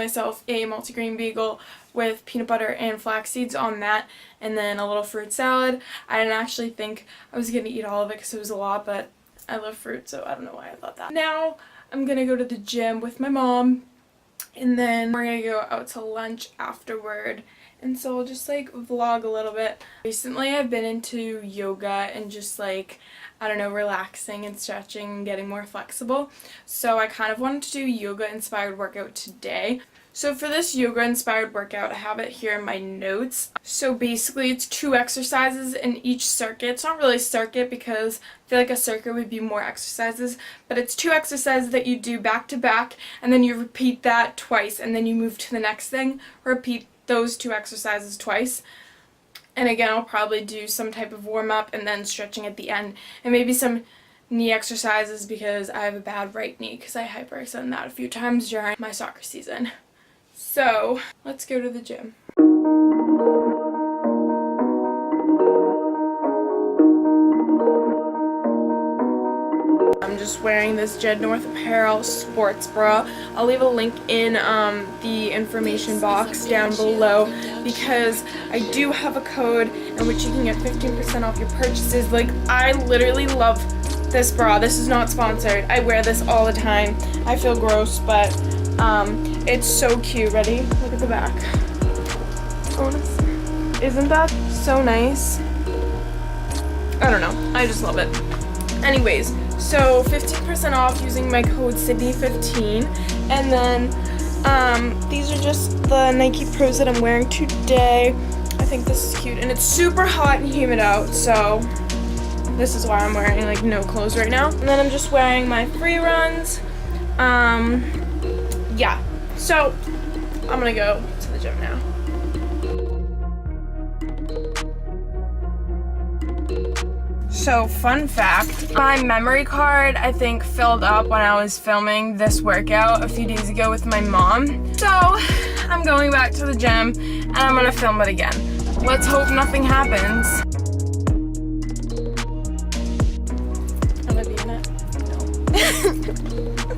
myself a multigrain bagel with peanut butter and flax seeds on that, and then a little fruit salad. I didn't actually think I was going to eat all of it because it was a lot, but I love fruit, so I don't know why I thought that. Now I'm going to go to the gym with my mom, and then we're going to go out to lunch afterward. And so I'll just like vlog a little bit. Recently I've been into yoga and just like, I don't know, relaxing and stretching and getting more flexible. So I kind of wanted to do a yoga inspired workout today. So for this yoga inspired workout, I have it here in my notes. So basically it's 2 exercises in each circuit. It's not really a circuit because I feel like a circuit would be more exercises, but it's 2 exercises that you do back to back, and then you repeat that twice, and then you move to the next thing, repeat those 2 exercises twice. And again, I'll probably do some type of warm-up and then stretching at the end, and maybe some knee exercises because I have a bad right knee because I hyperextended that a few times during my soccer season. So let's go to the gym. I'm just wearing this Jed North Apparel sports bra. I'll leave a link in the information box down below because I do have a code in which you can get 15% off your purchases. Like, I literally love this bra. This is not sponsored. I wear this all the time. I feel gross, but it's so cute. Ready? Look at the back. Isn't that so nice? I don't know. I just love it. Anyways, so 15% off using my code Sydney15, and then these are just the Nike Pros that I'm wearing today. I think this is cute, and it's super hot and humid out, so this is why I'm wearing like no clothes right now. And then I'm just wearing my free runs. Yeah, so I'm gonna go to the gym now. So, fun fact, my memory card, I think, filled up when I was filming this workout a few days ago with my mom. So, I'm going back to the gym, and I'm gonna film it again. Let's hope nothing happens. Am I being it? No.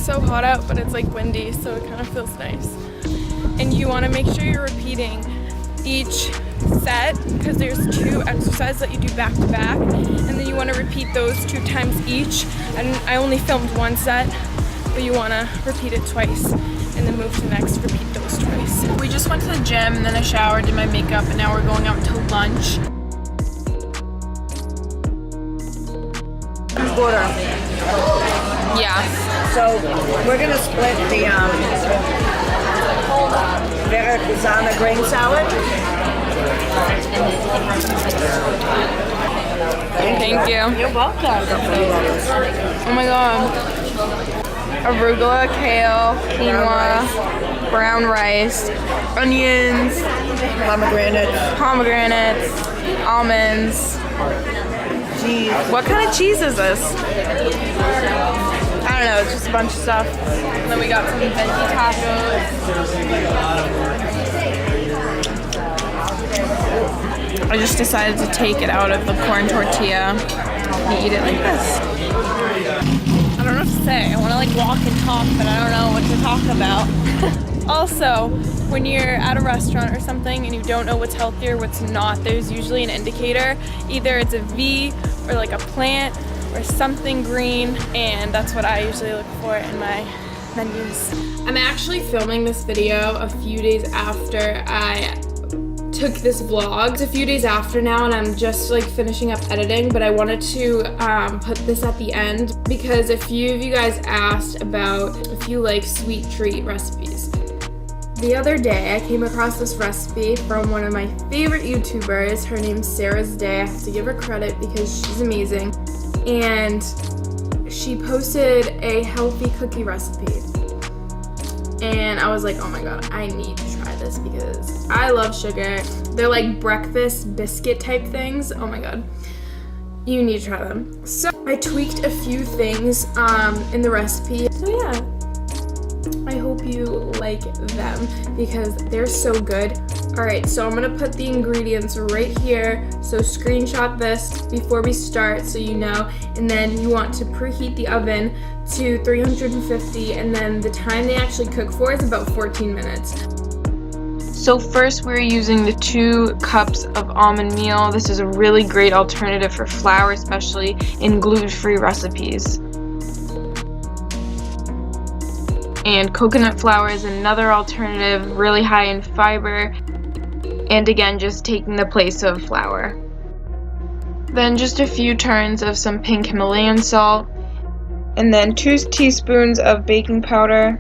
so hot out, but it's like windy, so it kind of feels nice. And you want to make sure you're repeating each set, because there's 2 exercises that you do back to back, and then you want to repeat those 2 times each. And I only filmed 1 set, but you want to repeat it twice and then move to the next, repeat those twice. We just went to the gym and then I showered, did my makeup, and now we're going out to lunch. Quarter. Yeah. So we're gonna split the Veracruzana grain salad. Thank you. You're welcome. Oh my god. Arugula, kale, quinoa, brown rice, onions, pomegranates, almonds. Cheese. What kind of cheese is this? I don't know, it's just a bunch of stuff. And then we got some veggie tacos. I just decided to take it out of the corn tortilla and eat it like this. I don't know what to say. I want to like walk and talk, but I don't know what to talk about. Also, when you're at a restaurant or something and you don't know what's healthy or what's not, there's usually an indicator. Either it's a V or like a plant or something green, and that's what I usually look for in my menus. I'm actually filming this video a few days after I took this vlog. It's a few days after now and I'm just like finishing up editing, but I wanted to put this at the end because a few of you guys asked about a few like sweet treat recipes. The other day I came across this recipe from one of my favorite YouTubers. Her name's Sarah's Day. I have to give her credit because she's amazing. And she posted a healthy cookie recipe. And I was like, oh my god, I need to try this because I love sugar. They're like breakfast biscuit type things. Oh my god. You need to try them. So I tweaked a few things in the recipe. So yeah, I hope you like them because they're so good. Alright, so I'm gonna put the ingredients right here. So screenshot this before we start so you know. And then you want to preheat the oven to 350, and then the time they actually cook for is about 14 minutes. So first we're using the 2 cups of almond meal. This is a really great alternative for flour, especially in gluten-free recipes. And coconut flour is another alternative, really high in fiber, and again just taking the place of flour. Then just a few turns of some pink Himalayan salt, and then 2 teaspoons of baking powder,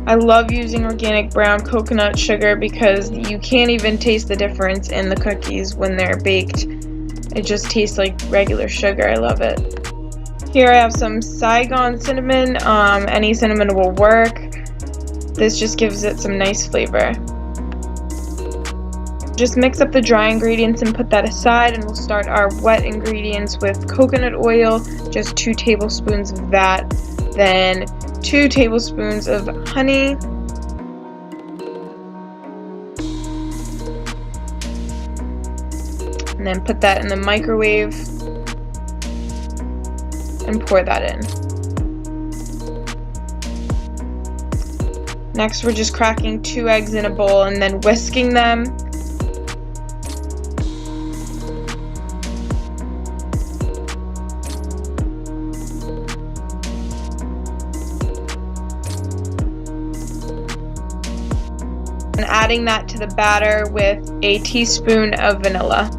I love using organic brown coconut sugar because you can't even taste the difference in the cookies when they're baked. It just tastes like regular sugar. I love it. Here I have some Saigon cinnamon. Any cinnamon will work. This just gives it some nice flavor. Just mix up the dry ingredients and put that aside, and we'll start our wet ingredients with coconut oil, just 2 tablespoons of that, then 2 tablespoons of honey, and then put that in the microwave and pour that in. Next we're just cracking 2 eggs in a bowl and then whisking them. And adding that to the batter with a teaspoon of vanilla.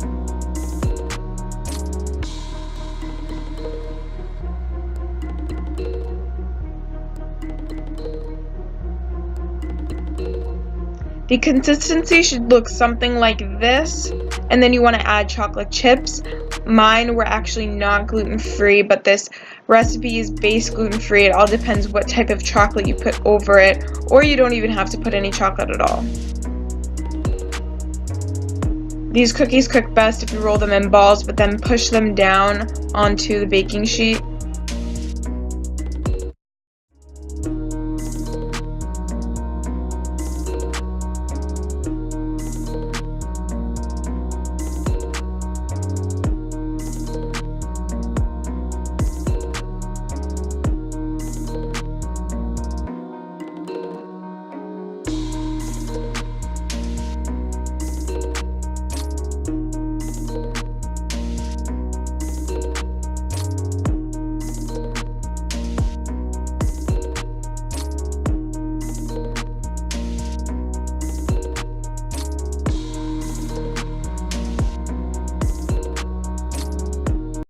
The consistency should look something like this, and then you want to add chocolate chips. Mine were actually not gluten-free, but this recipe is base gluten-free. It all depends what type of chocolate you put over it, or you don't even have to put any chocolate at all. These cookies cook best if you roll them in balls, but then push them down onto the baking sheet.